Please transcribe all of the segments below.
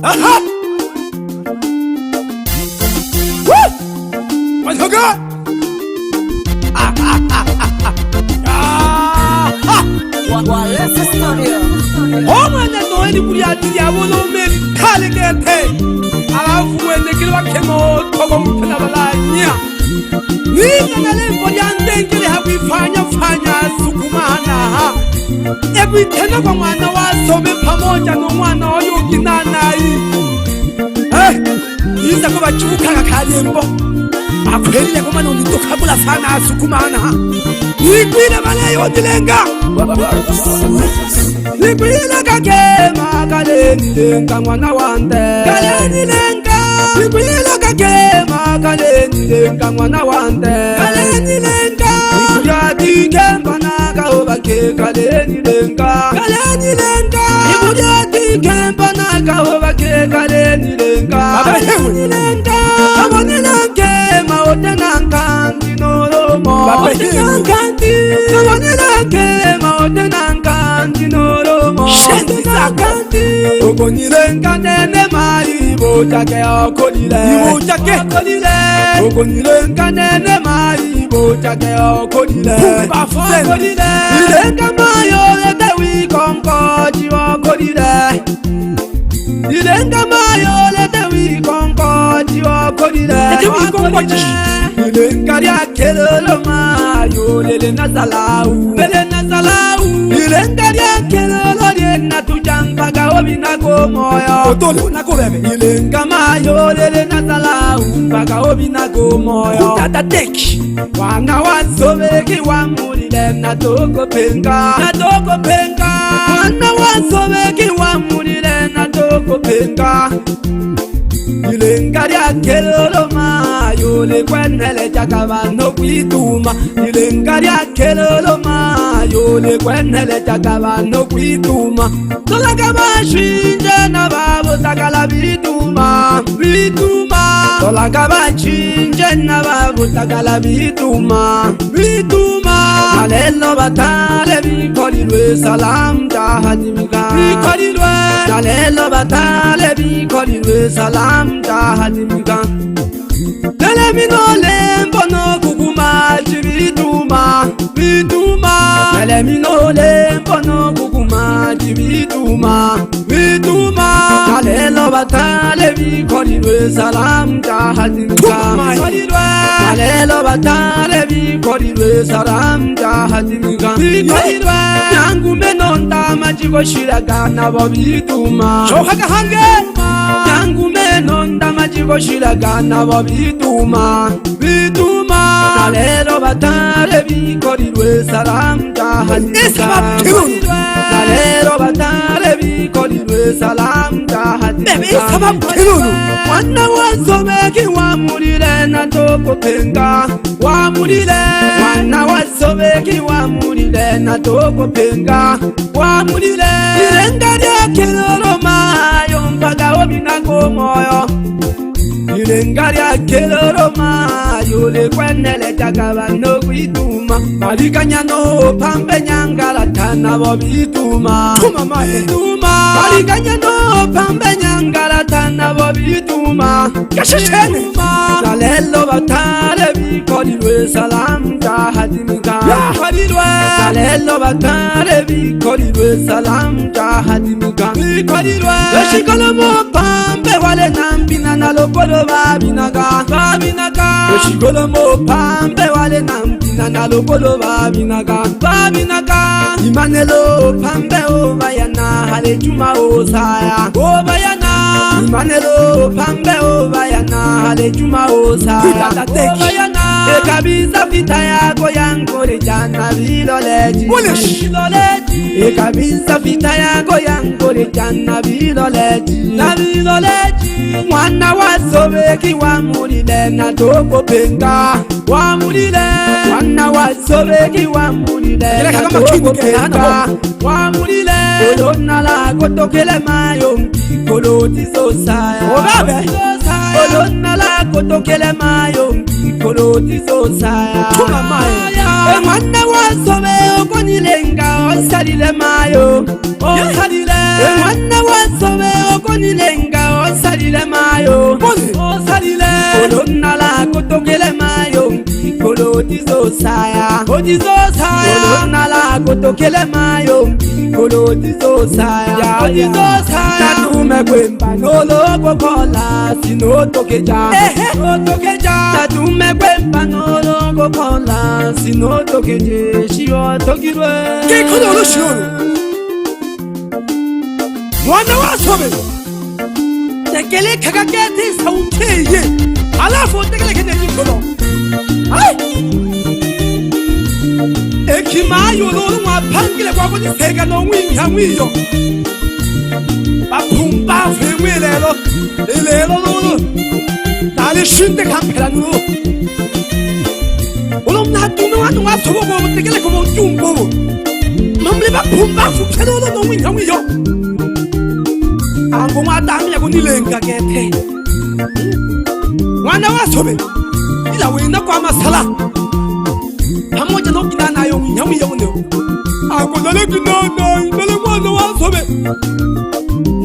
Aha! Woo! Mazoga! Wallace Studio. Omwana noeni kuli atili abona umeli khale kephe. Alafu wene kilwa kemo tobo mphela balanya. Nina ngale mfonyande ngile hakuifanya fanya sukumana ha. Ebithena kwa mwana wasome pamoja nomwana oyoginanayi. Iza kuba chuka kalembo. Akweli ya kumana unitokabula sana asukumana ha. Nikwile malayo dilenga. Nikwile kakema kaleni lenga mwana wande. Kaleni lenga. Nikwile kakema kaleni lenga mwana wande. Kaleni lenga. Nikuyati kemba naga obake kaleni lenga. Kaleni lenga. Nikuyati kemba naga obake kaleni lenga. Kaleni lenga. Abone lenga maotenankanti noromo. Maotenankanti. Abone lenga maotenankanti noromo. Shendisakanti. Ogonilenga nene mari bojake okolile. Ibojake okolile. Ogonilenga nene mari bojake okolile. Bafo okolile. Ilenga mayo lete wikonkoji okolile. Ilenga mayo lete wikonkoji okolile. Lete wikonkoji. Ilenga ya kelolo mayo lele nazalau. Lele nazalau. Ilenga ya kelolo lena tujanga gaobi nago moyo. Otolo nago bebe. Ilenga mayo lele nazalau. Gaobi nago moyo. Utata teki. Wana wasobeki wamulile na toko penga. Na toko penga. Wana wasobeki wamulile na toko penga. Ilenga ya kelolo mayo le kwenele chakabano kuituma. Ilenga ya kelolo mayo le kwenele chakabano kuituma. Tolaka bashinje na babo takala bituma. Bituma. Tolaka bashinje na babo takala bituma. Bituma. Nalelo batale bikolilwe salam jahadimika. Bikolilwe. Nalelo batale bikolilwe salam jahadimika. Nale minole mbono kukuma jibituma. Bituma. Nale minole mbono kukuma jibituma. Bituma. Nalelo batale bikolilwe salam jahadimika. Nalelo batale bikolilwe salam jahadimika. Bikolilwe. Yangu menonda majiko shiraga nabo bituma. Shokaga hange. Yangu menonda majiko shiraga nabo bituma. Bituma. Nalelo batale bikolilwe salam jahadimika. Nalelo batale bikolilwe salam jahadimika. Mwana wasomeki wamulile na toko penga. Wamulile. Mwana wasomeki wamulile na toko penga. Wamulile. Ilenga lya kelolo mayo mpaka obinago moyo. Ilenga lya kelolo mayo le kwenele chakabano kuituma. Balikanya no pambe nyangala tana bobituma. Tuma mae. Tuma. Balikanya no pambe nyangala tana bobituma. Kashishene. Nalelo batale bikolilwe salam jahadimika. Bikolilwe. Nalelo batale bikolilwe salam jahadimika. Bikolilwe. Eshikolo mo pambe wale nambina nalokolo babinaga. Babinaga. Eshikolo mo pambe wale nambina nalokolo babinaga. Babinaga. Imanelo pambe obayana hale juma osaya. Obayana. Imanelo pambe obayana hale juma osaya. Obayana. Ekabisa fita yako yankole jana biloleji. Biloleji. Ekabisa fita yako yankole jana biloleji. Na biloleji. Mwana wasobeki wamulile na toko penga. Wamulile. Mwana wasobeki wamulile na toko penga. Wamulile. Olona la kotokele mayo mkikoloti sosaya. Obabe. Olona la kotokele mayo mkikoloti sosaya. Tuma mayo. Mwana wasobe okonilenga osalile mayo. Osalile. Mwana wasobe okonilenga mayo osalile olonala kotokele mayo kolotizo saya olonala kotokele mayo kolotizo saya natume kwemba noloko kola sinotokeja natume kwemba noloko kola sinotokeje shio tokirwe kikono shio mwana wasobe tekele kagakete sauteye alafu tekele kete kikono ai ekimayo lolo mwapangile kwa kuni sega no winga wiyo bapumba femwelelo elelo lolo dale shinte kampela nulo olo mnatume wanu wasobo bo tekele komo jumbo mamle bapumba fukelo no winga wiyo ango mwadami yakunilenga kete mwana wasobe ila wenda kwa masala pamoja na kinana yo nyamu yone ango dale kinana dale mwana wasobe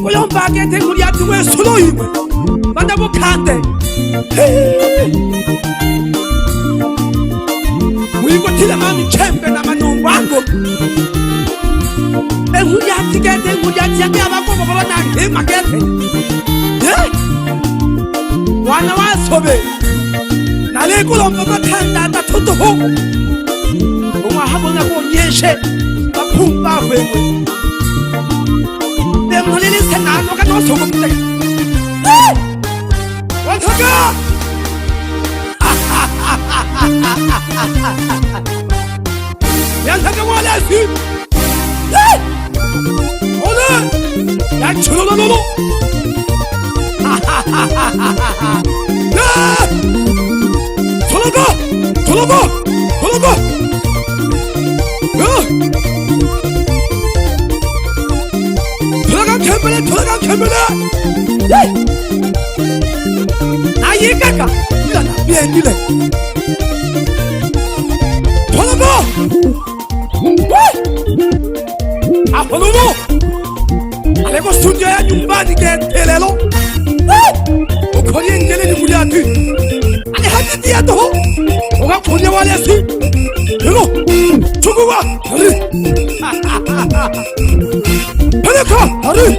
koyomba kete muri atuwe solo yimwe banda bokande mwiko tila mami chembe na manungu ango ehuri atikete ngudi atiyange abakobo babana hema kete wana wasobe nale kulomba bakanda tatoto ho umwa habona ko nyeshe bapumba wewe demolele senano kana sogo mutaka wantaka yantaka wala si ole ya chulololo Tolobo! Tolaga kembele! Aye kaka! Ila na bien dile! Tolobo! Apolobo! Aleko sunja ya nyumbani ke telelo! Ukoni ngele ni kuliati! Ale hadithi ya toho! Oga kwenye wale si Hilo Chunguwa Hari Peleka Hari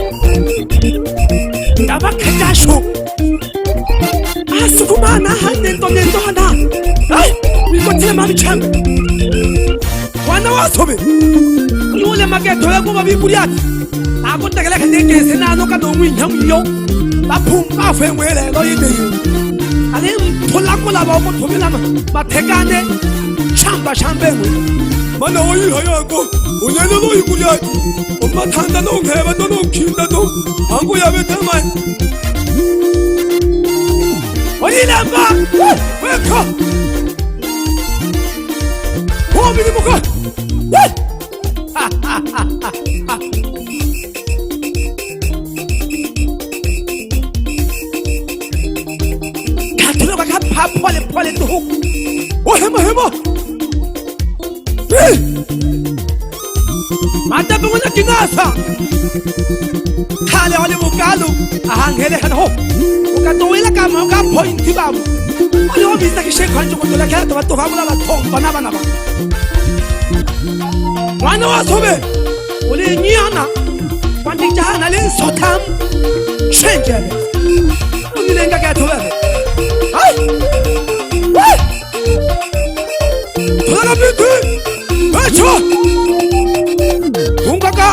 Daba kajasho Asukuma hanendo nendo hana Hai Wiko tile mami changu Wana wasobe Yule mageto ya kuma biburiati Ako tegele kandenge senano kadongwi nyamiyo Bapumba femwele lo yinde Ale tolakula bako tomilama matekane chamba shambengwe mana oyi hayako onene no ikuya omatanda no ngeba no kinda no angu yabe tamai oyi lamba weka hobi ni muka pole tu oh hema mata bunguna kinasa kale wale mukalu ahangele hano ukatowela kama uka point babu wale wabisa kisheka nje kutola kata watu hamula la tomba na bana wana wasobe ule nyana kwandi jana le sotam shenjele unilenga katowe ai Tolaga bitu Bacho Ungaka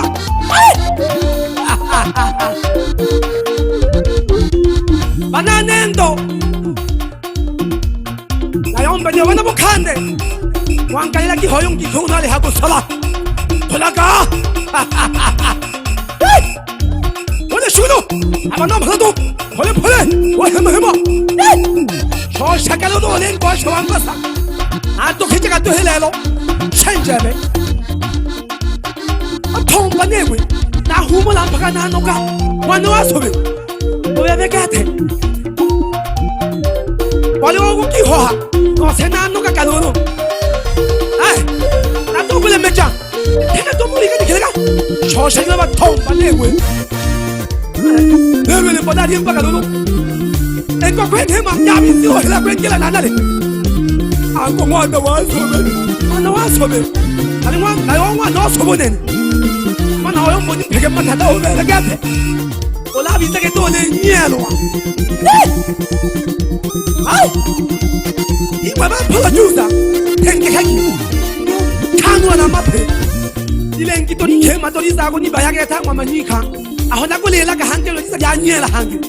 Bananendo Nayomba ni wana bukande Wangalila kihoyong kikuna hago sala Tolaga Wale shuno Abana mhalado Pole Wahema Sho shakalo do len kwa shawangasa Ato kichika to helelo Chanjebe Atomba newe Na humo lampaka na noka Wano wasobe Oya vekate Wale wawu kihoha Kose na noka kanono Ay Nato kule mecha Tena tomo lika nikilega Sho shakila ba tomba newe Newe le pada rimpa kanono kwa kwete manyabi ndio hela kwengela nanale ango mwana wasobe mwana wasobe ali mwana nayo mwana wasobonene mwana oyo mboni pheke mathata obele kaphe olabi seke tole nyelo ay ibaba phola nyuza tenge haki kanwa na maphe ilengi to dikhema to izako ni bayake thangwa manyika ahona kulela ka hangelo isa ya nyela hange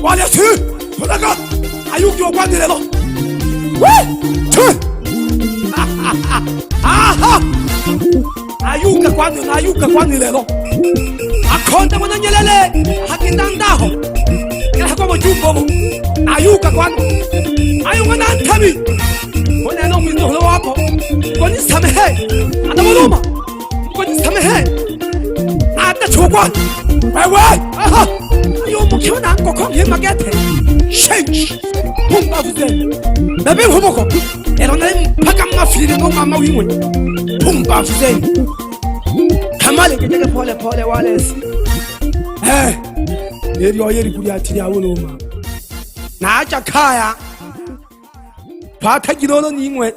wale su honaga ayuki okwandelelo aha ayuka kwandelelo akhonta mona nyelele hakindandaho ela kwa mjumbo ayuka kwanu ayunga nanthabi bona no mwindo lo wapo koni samehe anaboloma koni samehe ata chokwa wewe aha yo mukhiona ngokho ngemakethe change pumba vuze bebe hoboko erona mpaka mafile ngomama wimwe pumba vuze kamale ngeke pole pole walesi yeri kuri ati yawo noma nacha khaya phatha kilolo ningwe